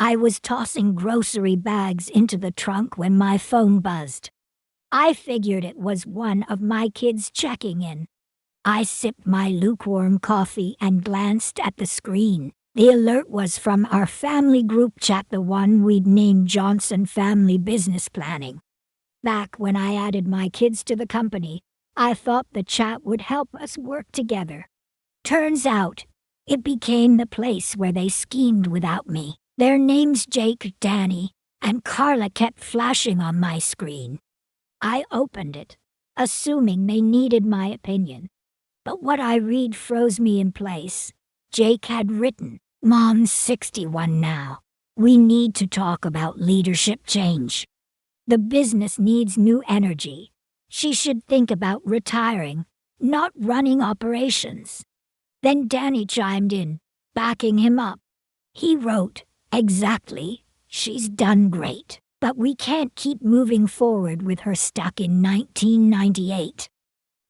I was tossing grocery bags into the trunk when my phone buzzed. I figured it was one of my kids checking in. I sipped my lukewarm coffee and glanced at the screen. The alert was from our family group chat, the one we'd named Johnson Family Business Planning. Back when I added my kids to the company, I thought the chat would help us work together. Turns out, it became the place where they schemed without me. Their names Jake, Danny, and Carla kept flashing on my screen. I opened it, assuming they needed my opinion. But what I read froze me in place. Jake had written, "Mom's 61 now. We need to talk about leadership change. The business needs new energy. She should think about retiring, not running operations." Then Danny chimed in, backing him up. He wrote, "Exactly, she's done great, but we can't keep moving forward with her stuck in 1998.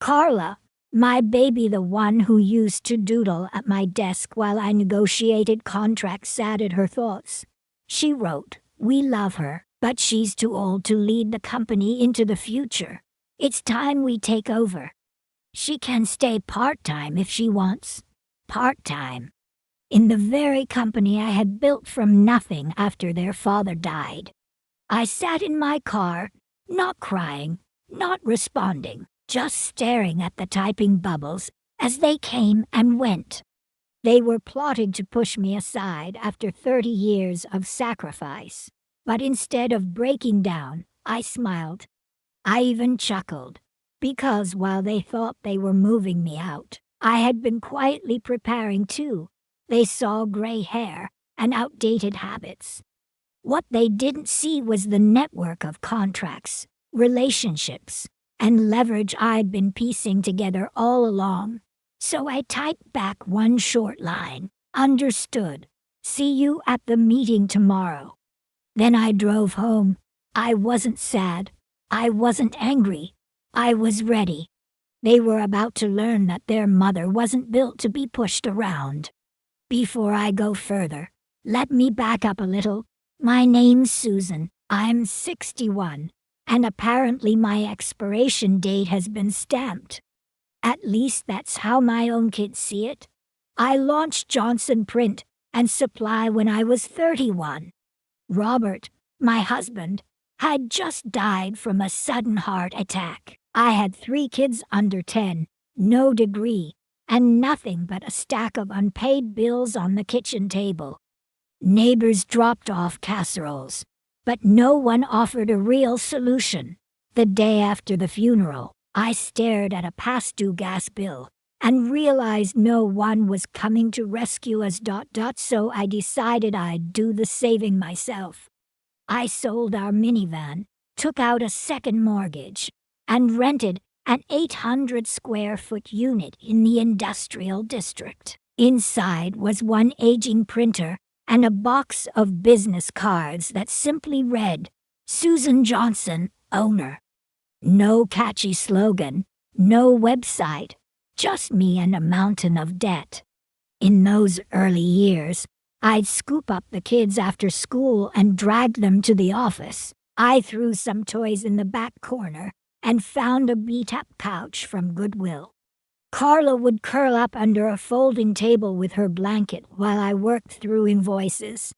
Carla, my baby, the one who used to doodle at my desk while I negotiated contracts, added her thoughts. She wrote, "We love her, but she's too old to lead the company into the future. It's time we take over. She can stay part-time if she wants. Part-time." In the very company I had built from nothing after their father died. I sat in my car, not crying, not responding, just staring at the typing bubbles as they came and went. They were plotting to push me aside after 30 years of sacrifice. But instead of breaking down, I smiled. I even chuckled, because while they thought they were moving me out, I had been quietly preparing too. They saw gray hair and outdated habits. What they didn't see was the network of contracts, relationships, and leverage I'd been piecing together all along. So I typed back one short line. "Understood. See you at the meeting tomorrow." Then I drove home. I wasn't sad. I wasn't angry. I was ready. They were about to learn that their mother wasn't built to be pushed around. Before I go further, let me back up a little. My name's Susan. I'm 61, and apparently my expiration date has been stamped. At least that's how my own kids see it. I launched Johnson Print and Supply when I was 31. Robert, my husband, had just died from a sudden heart attack. I had 3 kids under 10, no degree, and nothing but a stack of unpaid bills on the kitchen table. Neighbors dropped off casseroles, but no one offered a real solution. The day after the funeral, I stared at a past-due gas bill and realized no one was coming to rescue us. So I decided I'd do the saving myself. I sold our minivan, took out a second mortgage, and rented an 800-square-foot unit in the industrial district. Inside was one aging printer and a box of business cards that simply read, "Susan Johnson, owner." No catchy slogan, no website, just me and a mountain of debt. In those early years, I'd scoop up the kids after school and drag them to the office. I threw some toys in the back corner and found a beat-up couch from Goodwill. Carla would curl up under a folding table with her blanket while I worked through invoices.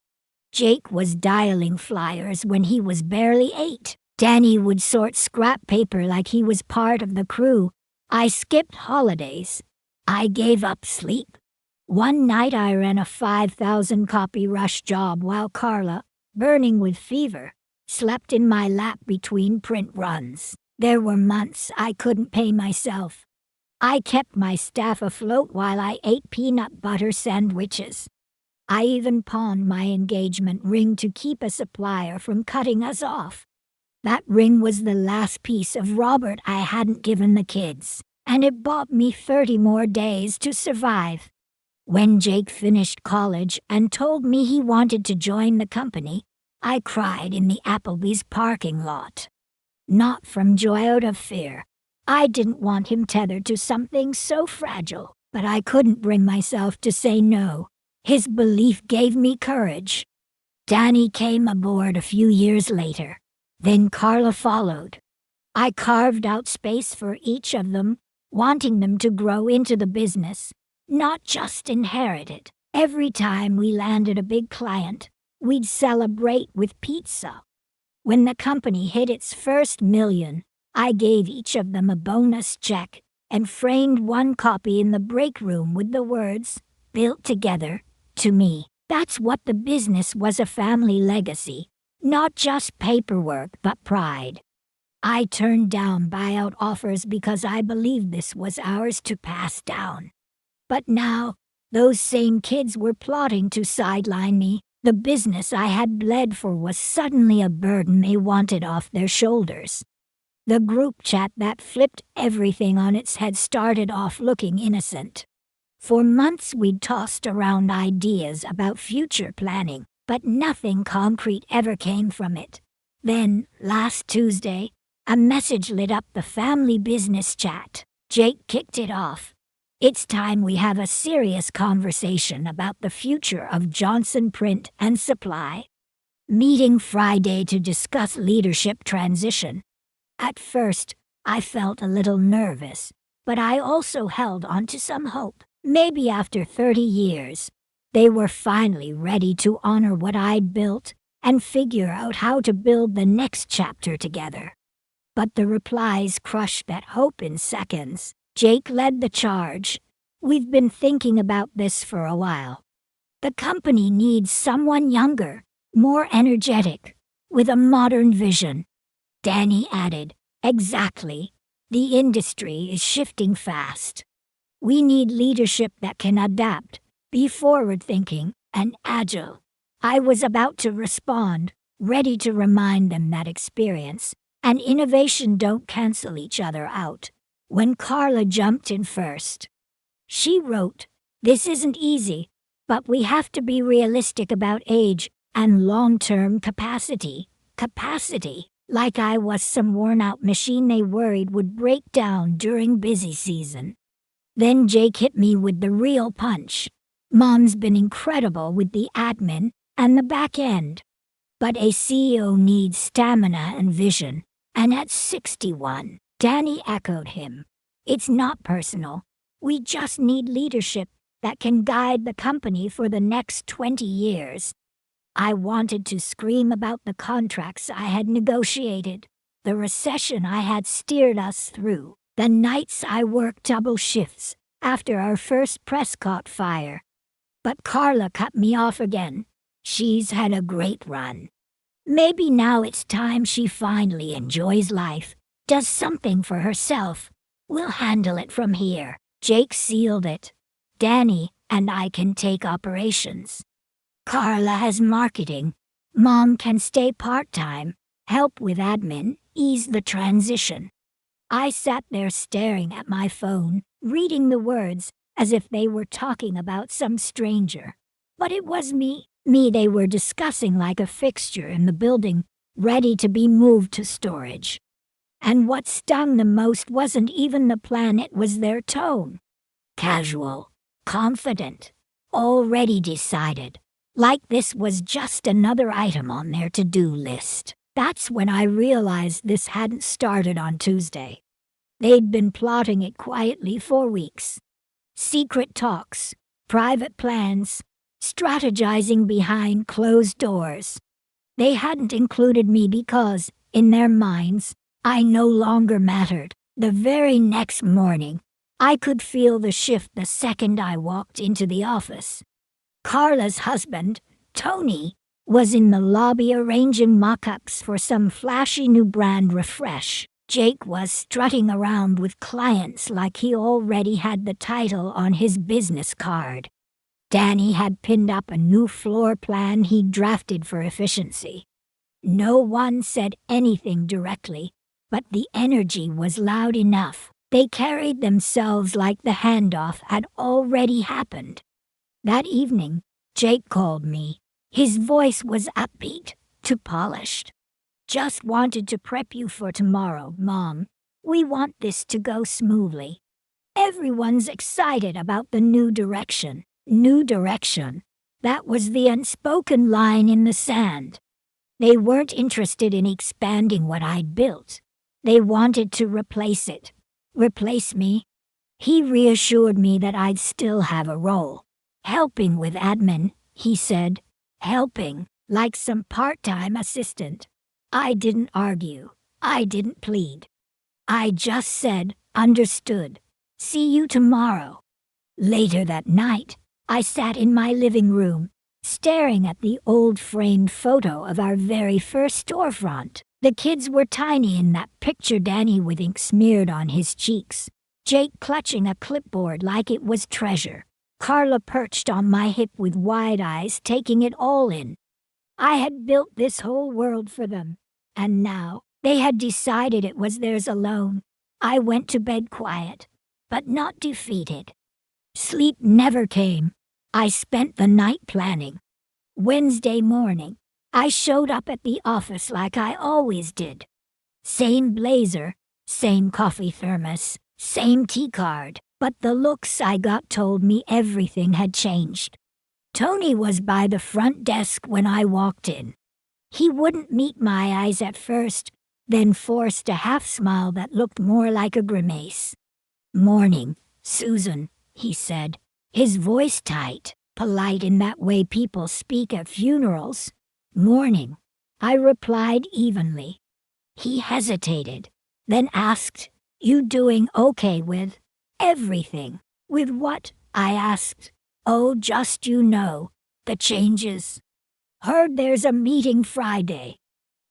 Jake was dialing flyers when he was barely 8. Danny would sort scrap paper like he was part of the crew. I skipped holidays. I gave up sleep. One night I ran a 5,000-copy rush job while Carla, burning with fever, slept in my lap between print runs. There were months I couldn't pay myself. I kept my staff afloat while I ate peanut butter sandwiches. I even pawned my engagement ring to keep a supplier from cutting us off. That ring was the last piece of Robert I hadn't given the kids, and it bought me 30 more days to survive. When Jake finished college and told me he wanted to join the company, I cried in the Applebee's parking lot. Not from joy, out of fear. I didn't want him tethered to something so fragile, but I couldn't bring myself to say no. His belief gave me courage. Danny came aboard a few years later. Then Carla followed. I carved out space for each of them, wanting them to grow into the business, not just inherit it. Every time we landed a big client, we'd celebrate with pizza. When the company hit its first million, I gave each of them a bonus check and framed one copy in the break room with the words, "Built together, to me." That's what the business was, a family legacy, not just paperwork but pride. I turned down buyout offers because I believed this was ours to pass down. But now, those same kids were plotting to sideline me. The business I had bled for was suddenly a burden they wanted off their shoulders. The group chat that flipped everything on its head started off looking innocent. For months we'd tossed around ideas about future planning, but nothing concrete ever came from it. Then, last Tuesday, a message lit up the family business chat. Jake kicked it off. "It's time we have a serious conversation about the future of Johnson Print and Supply. Meeting Friday to discuss leadership transition." At first, I felt a little nervous, but I also held on to some hope. Maybe after 30 years, they were finally ready to honor what I'd built and figure out how to build the next chapter together. But the replies crushed that hope in seconds. Jake led the charge. "We've been thinking about this for a while. The company needs someone younger, more energetic, with a modern vision." Danny added, "Exactly. The industry is shifting fast. We need leadership that can adapt, be forward-thinking, and agile." I was about to respond, ready to remind them that experience and innovation don't cancel each other out, when Carla jumped in first. She wrote, "This isn't easy, but we have to be realistic about age and long-term capacity." Capacity, like I was some worn-out machine they worried would break down during busy season. Then Jake hit me with the real punch. "Mom's been incredible with the admin and the back end. But a CEO needs stamina and vision. And at 61, Danny echoed him. "It's not personal. We just need leadership that can guide the company for the next 20 years. I wanted to scream about the contracts I had negotiated, the recession I had steered us through, the nights I worked double shifts after our first press caught fire. But Carla cut me off again. She's had a great run. Maybe now it's time she finally enjoys life, does something for herself. We'll handle it from here." Jake sealed it. "Danny and I can take operations. Carla has marketing. Mom can stay part-time, help with admin, ease the transition." I sat there staring at my phone, reading the words as if they were talking about some stranger. But it was me they were discussing, like a fixture in the building, ready to be moved to storage. And what stung the most wasn't even the plan, it was their tone. Casual, confident, already decided, like this was just another item on their to-do list. That's when I realized this hadn't started on Tuesday. They'd been plotting it quietly for weeks. Secret talks, private plans, strategizing behind closed doors. They hadn't included me because, in their minds, I no longer mattered. The very next morning, I could feel the shift the second I walked into the office. Carla's husband, Tony, was in the lobby arranging mock-ups for some flashy new brand refresh. Jake was strutting around with clients like he already had the title on his business card. Danny had pinned up a new floor plan he'd drafted for efficiency. No one said anything directly, but the energy was loud enough. They carried themselves like the handoff had already happened. That evening, Jake called me. His voice was upbeat, too polished. "Just wanted to prep you for tomorrow, Mom. We want this to go smoothly. Everyone's excited about the new direction." New direction? That was the unspoken line in the sand. They weren't interested in expanding what I'd built. They wanted to replace it. Replace me. He reassured me that I'd still have a role. Helping with admin, he said. Helping, like some part-time assistant. I didn't argue. I didn't plead. I just said, understood. See you tomorrow. Later that night, I sat in my living room, staring at the old framed photo of our very first storefront. The kids were tiny in that picture, Danny with ink smeared on his cheeks, Jake clutching a clipboard like it was treasure, Carla perched on my hip with wide eyes taking it all in. I had built this whole world for them, and now they had decided it was theirs alone. I went to bed quiet, but not defeated. Sleep never came. I spent the night planning. Wednesday morning, I showed up at the office like I always did. Same blazer, same coffee thermos, same tea card, but the looks I got told me everything had changed. Tony was by the front desk when I walked in. He wouldn't meet my eyes at first, then forced a half-smile that looked more like a grimace. "Morning, Susan," he said, his voice tight, polite in that way people speak at funerals. "Morning," I replied evenly. He hesitated, then asked, "You doing okay with everything?" "With what?" I asked. "Oh, just the changes. Heard there's a meeting Friday."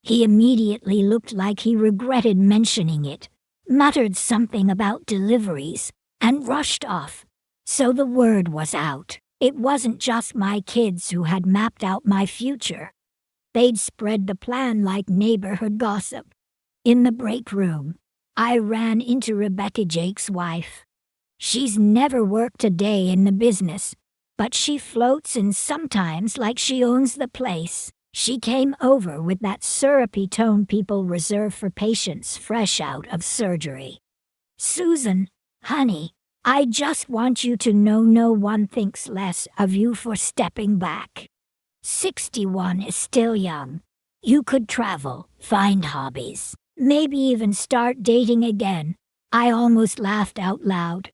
He immediately looked like he regretted mentioning it, muttered something about deliveries, and rushed off. So the word was out. It wasn't just my kids who had mapped out my future. They'd spread the plan like neighborhood gossip. In the break room, I ran into Rebecca, Jake's wife. She's never worked a day in the business, but she floats in sometimes like she owns the place. She came over with that syrupy tone people reserve for patients fresh out of surgery. "Susan, honey, I just want you to know no one thinks less of you for stepping back. 61 is still young. You could travel, find hobbies, maybe even start dating again." I almost laughed out loud.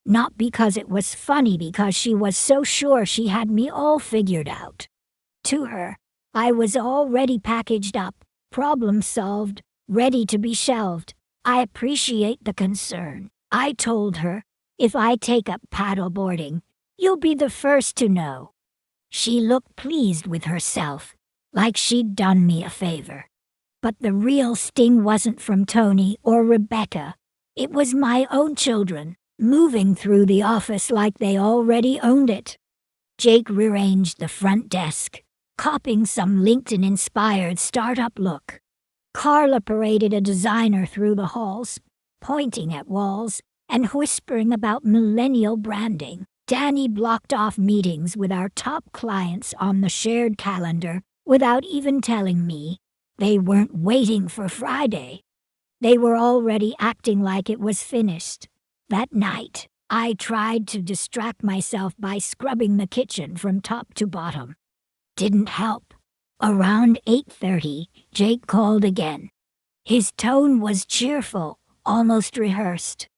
Not because it was funny, because she was so sure she had me all figured out. To her, I was already packaged up, problem solved, ready to be shelved. "I appreciate the concern," I told her. "If I take up paddleboarding, you'll be the first to know." She looked pleased with herself, like she'd done me a favor. But the real sting wasn't from Tony or Rebecca. It was my own children, moving through the office like they already owned it. Jake rearranged the front desk, copying some LinkedIn-inspired startup look. Carla paraded a designer through the halls, pointing at walls and whispering about millennial branding. Danny blocked off meetings with our top clients on the shared calendar without even telling me. They weren't waiting for Friday. They were already acting like it was finished. That night, I tried to distract myself by scrubbing the kitchen from top to bottom. Didn't help. Around 8:30, Jake called again. His tone was cheerful, almost rehearsed.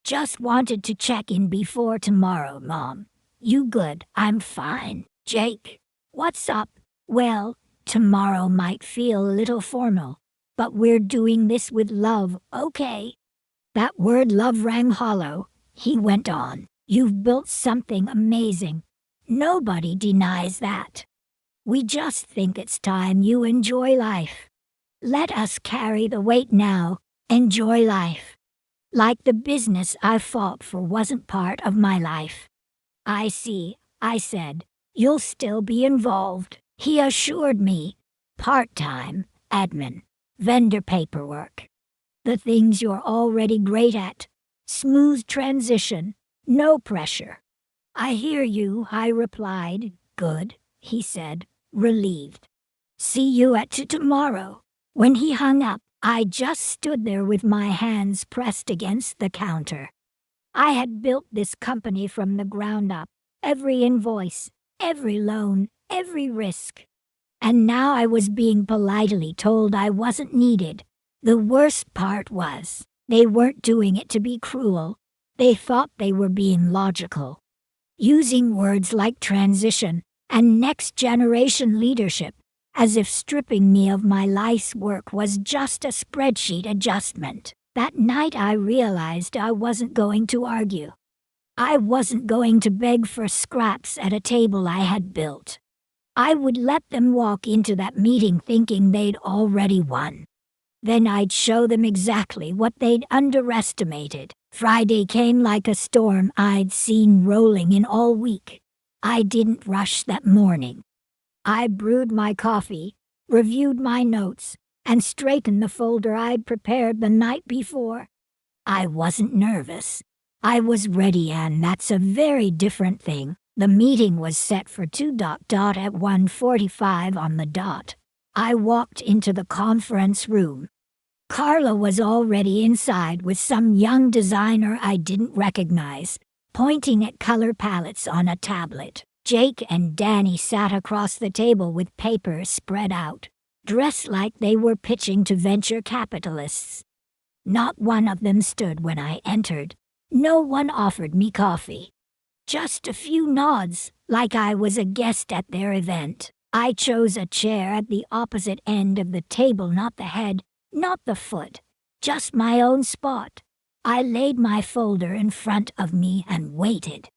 "Just wanted to check in before tomorrow, Mom. You good?" "I'm fine." "Jake, what's up?" "Well, tomorrow might feel a little formal, but we're doing this with love, okay?" That word love rang hollow. He went on. "You've built something amazing. Nobody denies that. We just think it's time you enjoy life. Let us carry the weight now. Enjoy life. Like the business I fought for wasn't part of my life." "I see," I said. "You'll still be involved." He assured me. "Part-time, admin, vendor paperwork. The things you're already great at. Smooth transition, no pressure." "I hear you," I replied. "Good," he said, relieved. "See you at 2 tomorrow." When he hung up, I just stood there with my hands pressed against the counter. I had built this company from the ground up. Every invoice, every loan, every risk. And now I was being politely told I wasn't needed. The worst part was, they weren't doing it to be cruel. They thought they were being logical, using words like transition and next generation leadership, as if stripping me of my life's work was just a spreadsheet adjustment. That night I realized I wasn't going to argue. I wasn't going to beg for scraps at a table I had built. I would let them walk into that meeting thinking they'd already won. Then I'd show them exactly what they'd underestimated. Friday came like a storm I'd seen rolling in all week. I didn't rush that morning. I brewed my coffee, reviewed my notes, and straightened the folder I'd prepared the night before. I wasn't nervous. I was ready, and that's a very different thing. The meeting was set for 2 at 1:45 on the dot. I walked into the conference room. Carla was already inside with some young designer I didn't recognize, pointing at color palettes on a tablet. Jake and Danny sat across the table with papers spread out, dressed like they were pitching to venture capitalists. Not one of them stood when I entered. No one offered me coffee. Just a few nods, like I was a guest at their event. I chose a chair at the opposite end of the table, not the head, not the foot, just my own spot. I laid my folder in front of me and waited.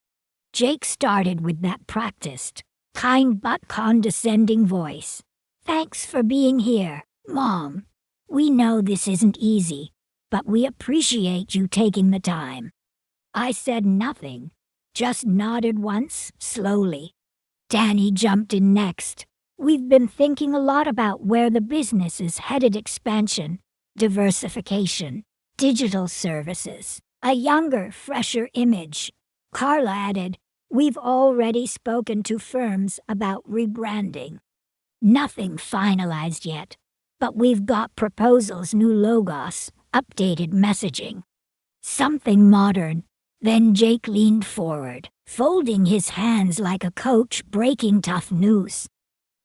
Jake started with that practiced, kind but condescending voice. "Thanks for being here, Mom. We know this isn't easy, but we appreciate you taking the time." I said nothing, just nodded once, slowly. Danny jumped in next. "We've been thinking a lot about where the business is headed: expansion, diversification, digital services, a younger, fresher image." Carla added, "We've already spoken to firms about rebranding. Nothing finalized yet, but we've got proposals: new logos, updated messaging, something modern." Then Jake leaned forward, folding his hands like a coach breaking tough news.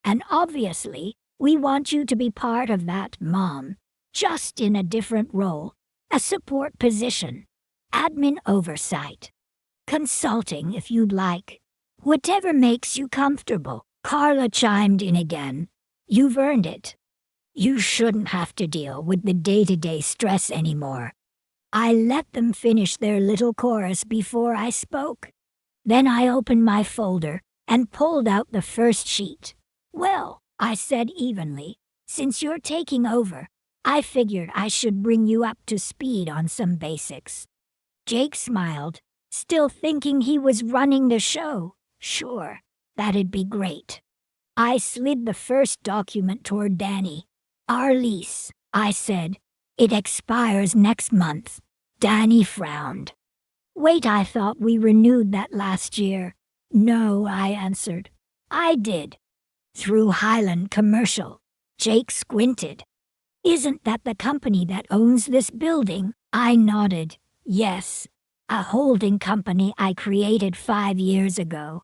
"And obviously, we want you to be part of that, Mom, just in a different role, a support position, admin oversight, consulting if you'd like, whatever makes you comfortable." Carla chimed in again. "You've earned it. You shouldn't have to deal with the day-to-day stress anymore." I let them finish their little chorus before I spoke. Then I opened my folder and pulled out the first sheet. "Well," I said evenly, "since you're taking over, I figured I should bring you up to speed on some basics." Jake smiled, still thinking he was running the show. "Sure, that'd be great." I slid the first document toward Danny. "Our lease," I said. "It expires next month." Danny frowned. "Wait, I thought we renewed that last year." "No," I answered. "I did. Through Highland Commercial." Jake squinted. "Isn't that the company that owns this building?" I nodded. "Yes, a holding company I created 5 years ago."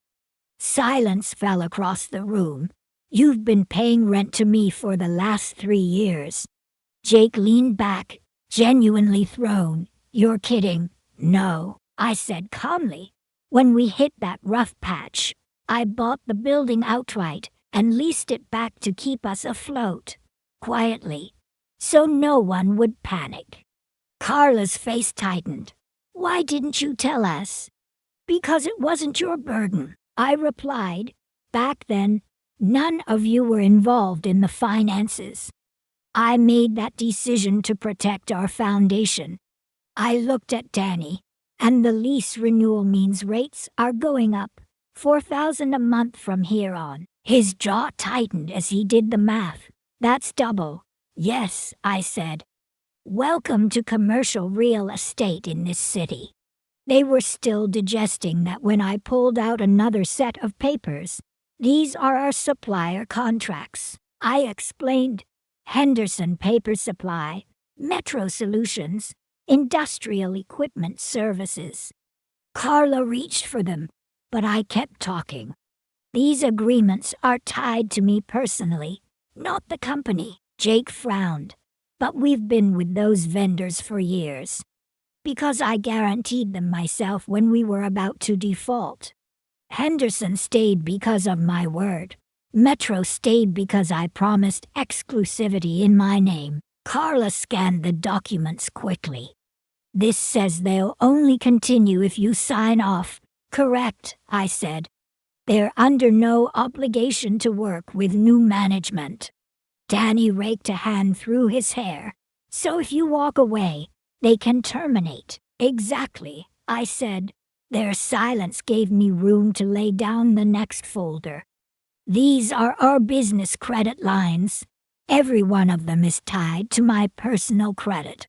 Silence fell across the room. "You've been paying rent to me for the last 3 years. Jake leaned back, genuinely thrown. "You're kidding." "No," I said calmly. "When we hit that rough patch, I bought the building outright and leased it back to keep us afloat, quietly, so no one would panic." Carla's face tightened. "Why didn't you tell us?" "Because it wasn't your burden," I replied. "Back then, none of you were involved in the finances. I made that decision to protect our foundation." I looked at Danny, "And the lease renewal means rates are going up, $4,000 a month from here on." His jaw tightened as he did the math. "That's double." "Yes," I said. "Welcome to commercial real estate in this city." They were still digesting that when I pulled out another set of papers. "These are our supplier contracts," I explained. "Henderson Paper Supply, Metro Solutions, Industrial Equipment Services." Carla reached for them, but I kept talking. These agreements are tied to me personally, not the company. Jake frowned. But we've been with those vendors for years. Because I guaranteed them myself when we were about to default. Henderson stayed because of my word. Metro stayed because I promised exclusivity in my name. Carla scanned the documents quickly. This says they'll only continue if you sign off. Correct, I said. They're under no obligation to work with new management. Danny raked a hand through his hair. So if you walk away, they can terminate. Exactly, I said. Their silence gave me room to lay down the next folder. These are our business credit lines. Every one of them is tied to my personal credit.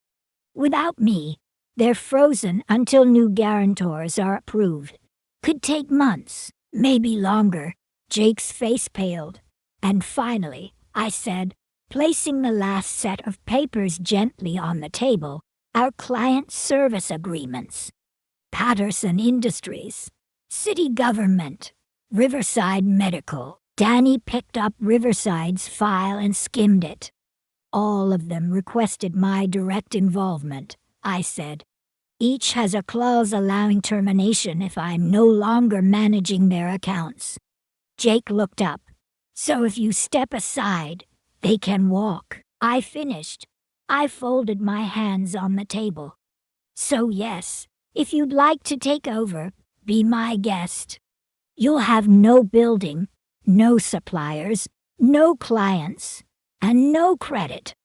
Without me, they're frozen until new guarantors are approved. Could take months, maybe longer. Jake's face paled. And finally, I said, placing the last set of papers gently on the table, our client service agreements. Patterson Industries, City Government, Riverside Medical. Danny picked up Riverside's file and skimmed it. All of them requested my direct involvement, I said. Each has a clause allowing termination if I'm no longer managing their accounts. Jake looked up. So if you step aside, they can walk. I finished. I folded my hands on the table. So yes, if you'd like to take over, be my guest. You'll have no building, no suppliers, no clients, and no credit.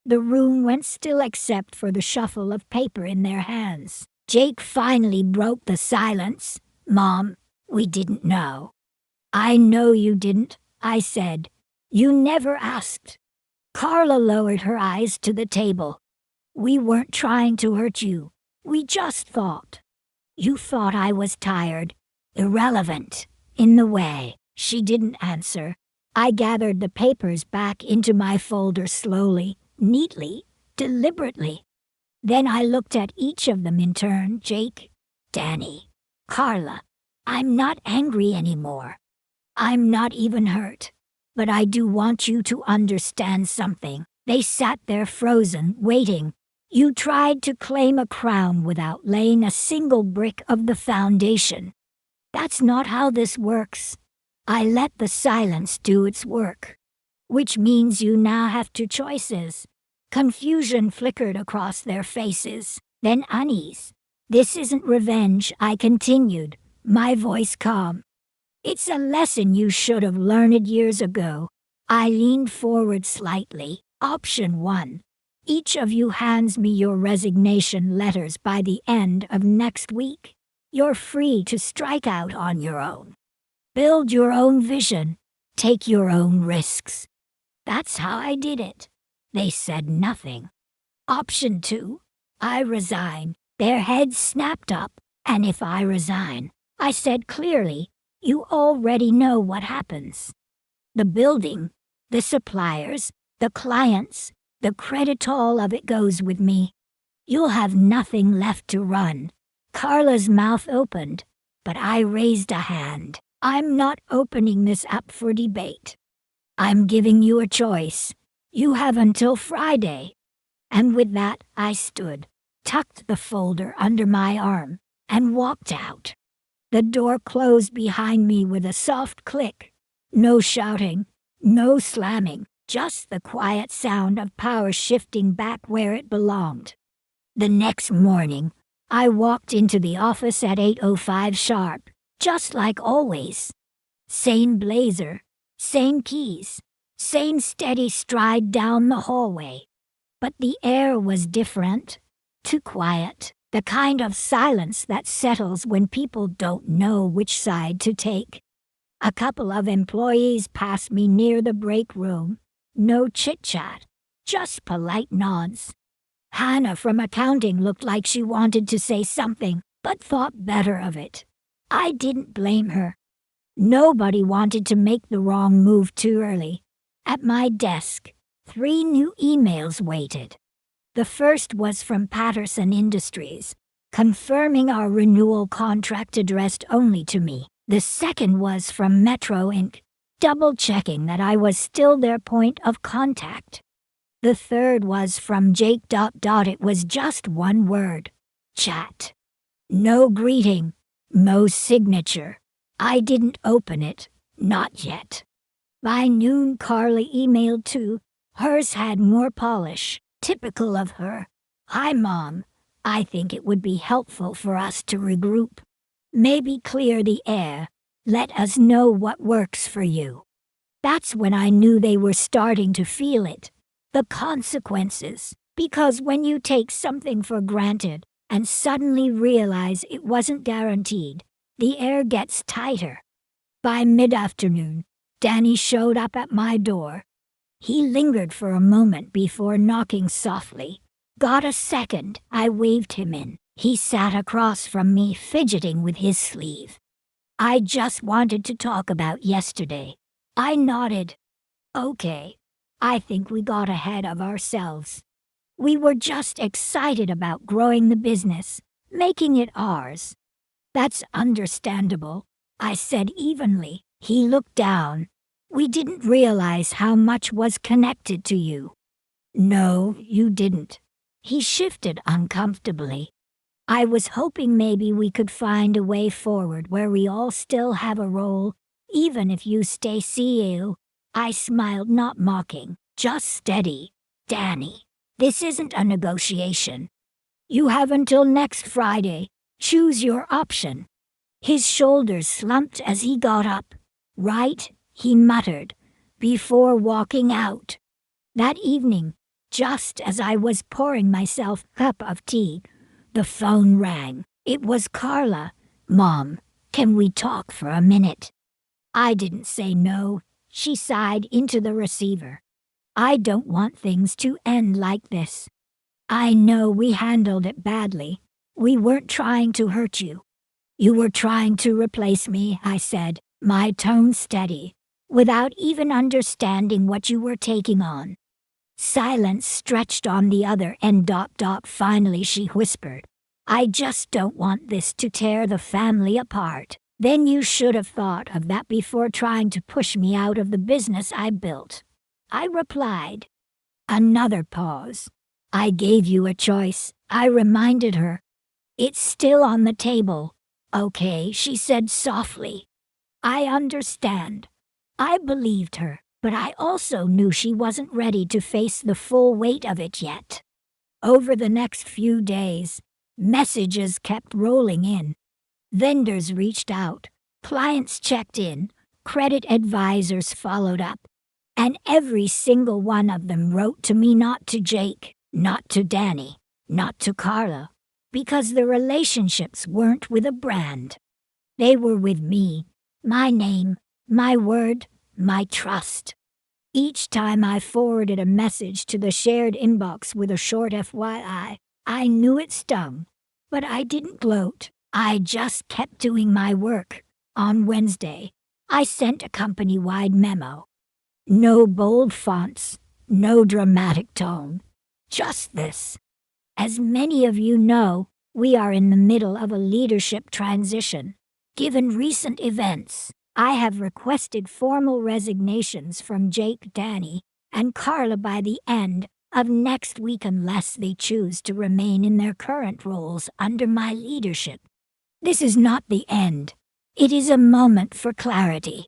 The room went still except for the shuffle of paper in their hands. Jake finally broke the silence. Mom, we didn't know. I know you didn't, I said. You never asked. Carla lowered her eyes to the table. We weren't trying to hurt you. We just thought. You thought I was tired, irrelevant, in the way. She didn't answer. I gathered the papers back into my folder slowly, neatly, deliberately. Then I looked at each of them in turn. Jake, Danny, Carla. I'm not angry anymore. I'm not even hurt. But I do want you to understand something. They sat there frozen, waiting. You tried to claim a crown without laying a single brick of the foundation. That's not how this works. I let the silence do its work. Which means you now have two choices. Confusion flickered across their faces, then unease. This isn't revenge, I continued, my voice calm. It's a lesson you should have learned years ago. I leaned forward slightly. Option 1. Each of you hands me your resignation letters by the end of next week. You're free to strike out on your own. Build your own vision. Take your own risks. That's how I did it. They said nothing. Option 2. I resign. Their heads snapped up. And if I resign, I said clearly, you already know what happens. The building, the suppliers, the clients, the credit, all of it goes with me. You'll have nothing left to run. Carla's mouth opened, but I raised a hand. I'm not opening this up for debate. I'm giving you a choice. You have until Friday. And with that, I stood, tucked the folder under my arm, and walked out. The door closed behind me with a soft click. No shouting, no slamming, just the quiet sound of power shifting back where it belonged. The next morning, I walked into the office at 8:05 sharp, just like always. Same blazer, same keys, same steady stride down the hallway. But the air was different, too quiet. The kind of silence that settles when people don't know which side to take. A couple of employees passed me near the break room. No chit-chat, just polite nods. Hannah from accounting looked like she wanted to say something, but thought better of it. I didn't blame her. Nobody wanted to make the wrong move too early. At my desk, 3 new emails waited. The first was from Patterson Industries, confirming our renewal contract addressed only to me. The second was from Metro Inc., double-checking that I was still their point of contact. The third was from Jake. It was just one word. Chat. No greeting. No signature. I didn't open it. Not yet. By noon, Carla emailed too. Hers had more polish. Typical of her. Hi, Mom. I think it would be helpful for us to regroup. Maybe clear the air. Let us know what works for you. That's when I knew they were starting to feel it. The consequences. Because when you take something for granted and suddenly realize it wasn't guaranteed, the air gets tighter. By mid-afternoon, Danny showed up at my door. He lingered for a moment before knocking softly. Got a second, I waved him in. He sat across from me, fidgeting with his sleeve. I just wanted to talk about yesterday. I nodded. Okay. I think we got ahead of ourselves. We were just excited about growing the business, making it ours. That's understandable, I said evenly. He looked down. We didn't realize how much was connected to you. No, you didn't. He shifted uncomfortably. I was hoping maybe we could find a way forward where we all still have a role, even if you stay CEO. I smiled, not mocking, just steady. Danny, this isn't a negotiation. You have until next Friday. Choose your option. His shoulders slumped as he got up. Right, he muttered, before walking out. That evening, just as I was pouring myself a cup of tea, the phone rang. It was Carla. Mom, can we talk for a minute? I didn't say no. She sighed into the receiver. I don't want things to end like this. I know we handled it badly. We weren't trying to hurt you. You were trying to replace me, I said, my tone steady, without even understanding what you were taking on. Silence stretched on the other end. Finally she whispered, I just don't want this to tear the family apart. Then you should have thought of that before trying to push me out of the business I built. I replied. Another pause. I gave you a choice, I reminded her. It's still on the table. Okay, she said softly. I understand. I believed her, but I also knew she wasn't ready to face the full weight of it yet. Over the next few days, messages kept rolling in. Vendors reached out, clients checked in, credit advisors followed up, and every single one of them wrote to me, not to Jake, not to Danny, not to Carla, because the relationships weren't with a brand. They were with me, my name, my word, my trust. Each time I forwarded a message to the shared inbox with a short FYI, I knew it stung, but I didn't gloat. I just kept doing my work. On Wednesday, I sent a company-wide memo. No bold fonts, no dramatic tone, just this. As many of you know, we are in the middle of a leadership transition. Given recent events, I have requested formal resignations from Jake, Danny, and Carla by the end of next week unless they choose to remain in their current roles under my leadership. This is not the end. It is a moment for clarity.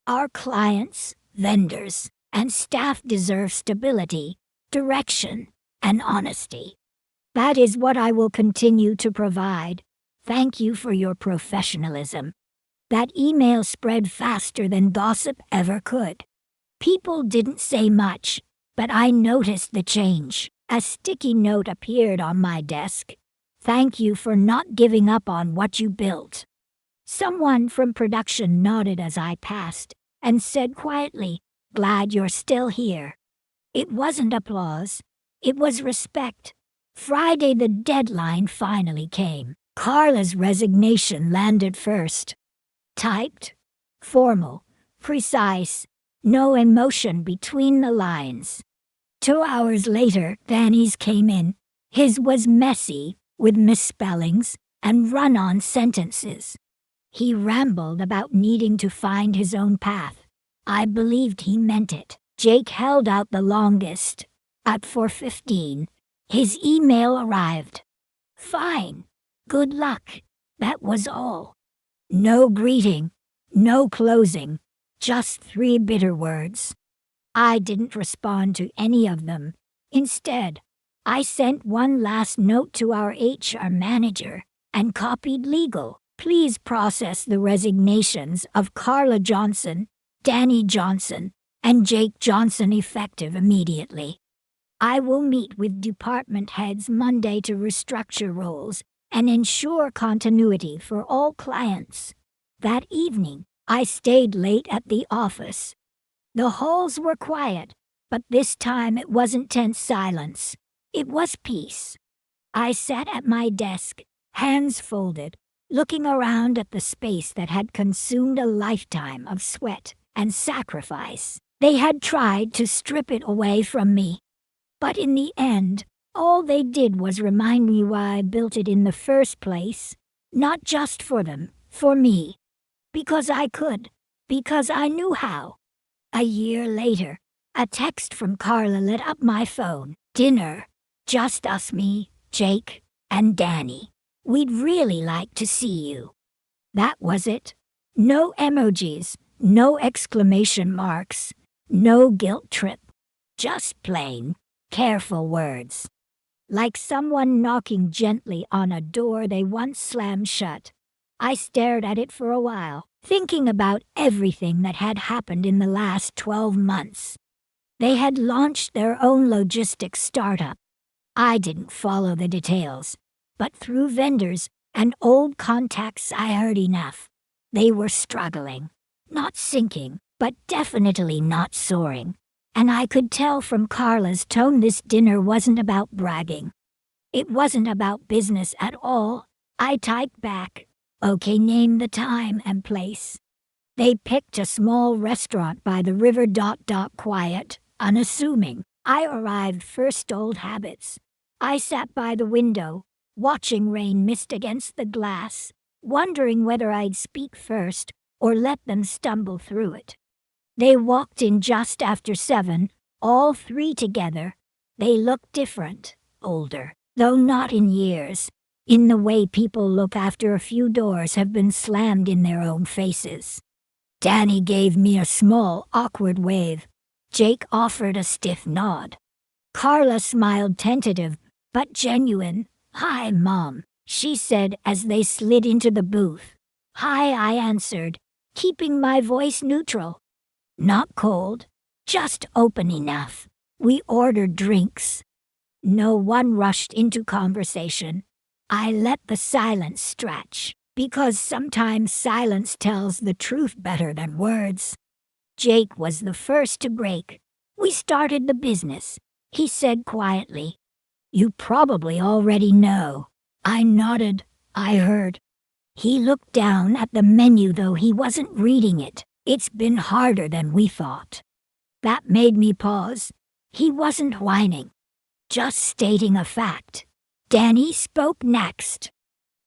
Our clients, vendors, and staff deserve stability, direction, and honesty. That is what I will continue to provide. Thank you for your professionalism. That email spread faster than gossip ever could. People didn't say much, but I noticed the change. A sticky note appeared on my desk. Thank you for not giving up on what you built. Someone from production nodded as I passed and said quietly, Glad you're still here. It wasn't applause. It was respect. Friday the deadline finally came. Carla's resignation landed first. Typed, formal, precise, no emotion between the lines. 2 hours later, Danny's came in. His was messy, with misspellings and run-on sentences. He rambled about needing to find his own path. I believed he meant it. Jake held out the longest. At 4:15, his email arrived. Fine. Good luck. That was all. No greeting, no closing, just 3 bitter words. I didn't respond to any of them. Instead, I sent one last note to our HR manager and copied legal. Please process the resignations of Carla Johnson, Danny Johnson, and Jake Johnson effective immediately. I will meet with department heads Monday to restructure roles and ensure continuity for all clients. That evening, I stayed late at the office. The halls were quiet, but this time it wasn't tense silence. It was peace. I sat at my desk, hands folded, looking around at the space that had consumed a lifetime of sweat and sacrifice. They had tried to strip it away from me. But in the end, all they did was remind me why I built it in the first place. Not just for them, for me. Because I could. Because I knew how. A year later, a text from Carla lit up my phone. Dinner. Just us, me, Jake, and Danny. We'd really like to see you. That was it. No emojis, no exclamation marks, no guilt trip. Just plain, careful words. Like someone knocking gently on a door they once slammed shut. I stared at it for a while, thinking about everything that had happened in the last 12 months. They had launched their own logistics startup. I didn't follow the details, but through vendors and old contacts I heard enough. They were struggling, not sinking, but definitely not soaring. And I could tell from Carla's tone this dinner wasn't about bragging. It wasn't about business at all. I typed back, okay, name the time and place. They picked a small restaurant by the river. Quiet, unassuming. I arrived first. Old habits. I sat by the window, watching rain mist against the glass, wondering whether I'd speak first or let them stumble through it. They walked in just after 7, all 3 together. They looked different, older, though not in years, in the way people look after a few doors have been slammed in their own faces. Danny gave me a small, awkward wave. Jake offered a stiff nod. Carla smiled, tentative, but genuine. Hi, Mom, she said as they slid into the booth. Hi, I answered, keeping my voice neutral. Not cold, just open enough. We ordered drinks. No one rushed into conversation. I let the silence stretch, because sometimes silence tells the truth better than words. Jake was the first to break. We started the business, he said quietly. You probably already know. I nodded. I heard. He looked down at the menu, though he wasn't reading it. It's been harder than we thought. That made me pause. He wasn't whining, just stating a fact. Danny spoke next.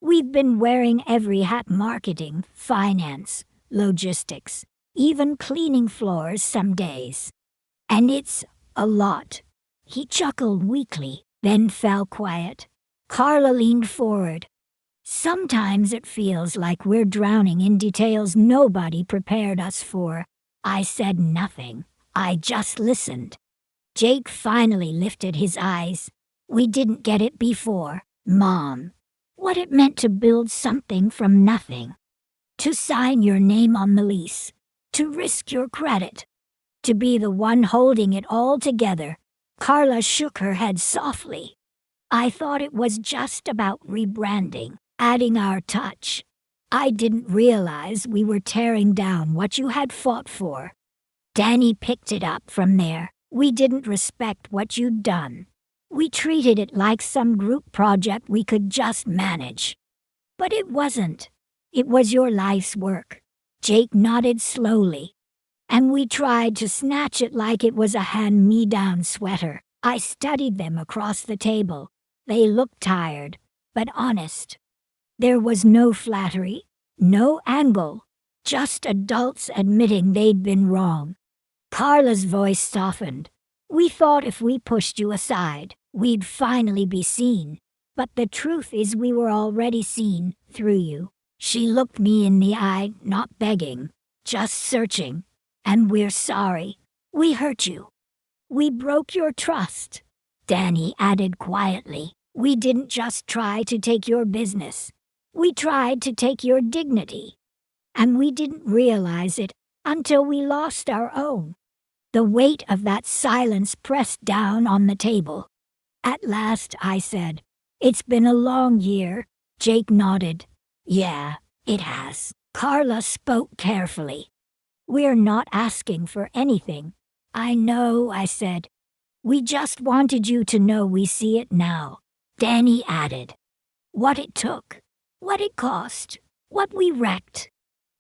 We've been wearing every hat: marketing, finance, logistics, even cleaning floors some days. And it's a lot. He chuckled weakly, then fell quiet. Carla leaned forward. Sometimes it feels like we're drowning in details nobody prepared us for. I said nothing. I just listened. Jake finally lifted his eyes. We didn't get it before, Mom. What it meant to build something from nothing. To sign your name on the lease. To risk your credit. To be the one holding it all together. Carla shook her head softly. I thought it was just about rebranding. Adding our touch. I didn't realize we were tearing down what you had fought for. Danny picked it up from there. We didn't respect what you'd done. We treated it like some group project we could just manage. But it wasn't. It was your life's work. Jake nodded slowly. And we tried to snatch it like it was a hand-me-down sweater. I studied them across the table. They looked tired, but honest. There was no flattery, No angle, just adults admitting they'd been wrong. Carla's voice softened. We thought if we pushed you aside, we'd finally be seen. But the truth is we were already seen through you. She looked me in the eye, not begging, just searching. And we're sorry. We hurt you. We broke your trust. Danny added quietly. We didn't just try to take your business. We tried to take your dignity. And we didn't realize it until we lost our own. The weight of that silence pressed down on the table. At last I said, "It's been a long year." Jake nodded. "Yeah, it has." Carla spoke carefully. "We're not asking for anything." "I know," I said. "We just wanted you to know we see it now." Danny added, "What it took, what it cost, what we wrecked."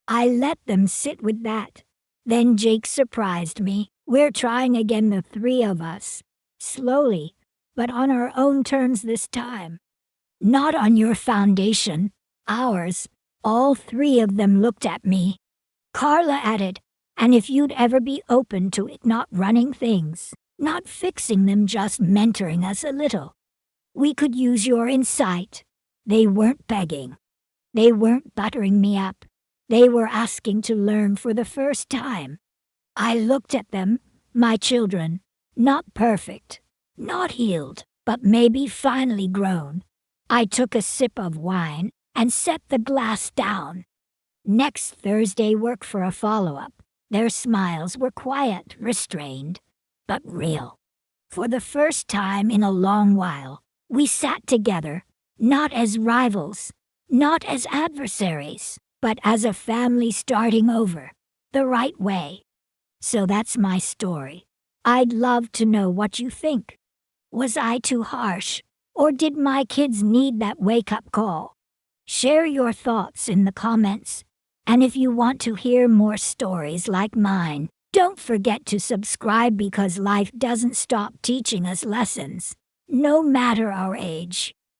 I let them sit with that. Then Jake surprised me. "We're trying again, the three of us. Slowly, but on our own terms this time. Not on your foundation, ours." All three of them looked at me. Carla added, "And if you'd ever be open to it not running things, not fixing them, just mentoring us a little. We could use your insight." They weren't begging. They weren't buttering me up. They were asking to learn for the first time. I looked at them, my children, not perfect, not healed, but maybe finally grown. I took a sip of wine and set the glass down. Next Thursday worked for a follow-up. Their smiles were quiet, restrained, but real. For the first time in a long while, we sat together, not as rivals, not as adversaries, but as a family starting over, the right way. So that's my story. I'd love to know what you think. Was I too harsh, or did my kids need that wake-up call? Share your thoughts in the comments. And if you want to hear more stories like mine, don't forget to subscribe, because life doesn't stop teaching us lessons, no matter our age.